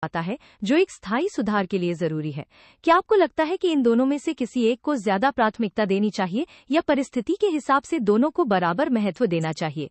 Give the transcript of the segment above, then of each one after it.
आता है, जो एक स्थायी सुधार के लिए जरूरी है। क्या आपको लगता है कि इन दोनों में से किसी एक को ज्यादा प्राथमिकता देनी चाहिए या परिस्थिति के हिसाब से दोनों को बराबर महत्व देना चाहिए?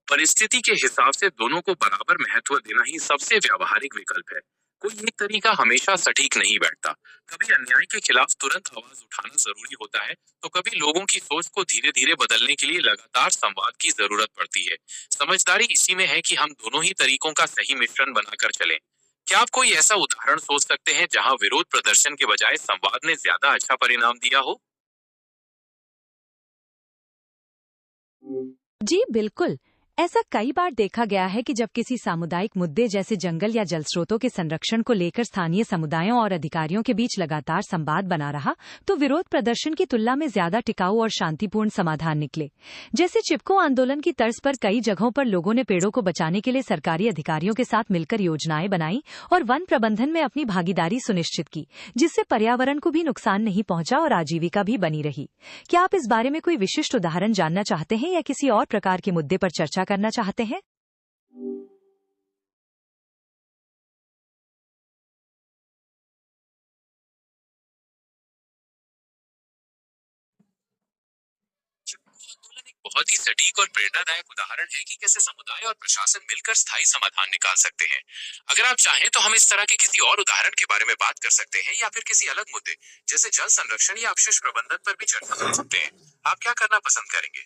परिस्थिति के हिसाब से दोनों को बराबर महत्व देना ही सबसे व्यावहारिक विकल्प है। कोई एक तरीका हमेशा सटीक नहीं बैठता। कभी अन्याय के खिलाफ तुरंत आवाज उठाना जरूरी होता है, तो कभी लोगों की सोच को धीरे धीरे बदलने के लिए लगातार संवाद की जरूरत पड़ती है। समझदारी इसी में है कि हम दोनों ही तरीकों का सही मिश्रण बनाकर चलें। क्या आप कोई ऐसा उदाहरण सोच सकते हैं जहां विरोध प्रदर्शन के बजाय संवाद ने ज्यादा अच्छा परिणाम दिया हो? जी बिल्कुल। ऐसा कई बार देखा गया है कि जब किसी सामुदायिक मुद्दे जैसे जंगल या जल स्रोतों के संरक्षण को लेकर स्थानीय समुदायों और अधिकारियों के बीच लगातार संवाद बना रहा, तो विरोध प्रदर्शन की तुलना में ज्यादा टिकाऊ और शांतिपूर्ण समाधान निकले। जैसे चिपको आंदोलन की तर्ज पर कई जगहों पर लोगों ने पेड़ों को बचाने के लिए सरकारी अधिकारियों के साथ मिलकर योजनाएं बनाई और वन प्रबंधन में अपनी भागीदारी सुनिश्चित की, जिससे पर्यावरण को भी नुकसान नहीं पहुंचा और आजीविका भी बनी रही। क्या आप इस बारे में कोई विशिष्ट उदाहरण जानना चाहते हैं या किसी और प्रकार के मुद्दे पर चर्चा करना चाहते हैं? आंदोलन एक बहुत ही सटीक और प्रेरणादायक उदाहरण है कि कैसे समुदाय और प्रशासन मिलकर स्थायी समाधान निकाल सकते हैं। अगर आप चाहें तो हम इस तरह के किसी और उदाहरण के बारे में बात कर सकते हैं, या फिर किसी अलग मुद्दे जैसे जल संरक्षण या अपशिष्ट प्रबंधन पर भी चर्चा कर सकते हैं। आप क्या करना पसंद करेंगे?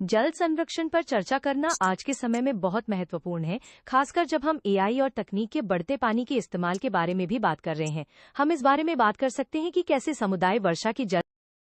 जल संरक्षण पर चर्चा करना आज के समय में बहुत महत्वपूर्ण है, खासकर जब हम एआई और तकनीक के बढ़ते पानी के इस्तेमाल के बारे में भी बात कर रहे हैं। हम इस बारे में बात कर सकते हैं कि कैसे समुदाय वर्षा की जल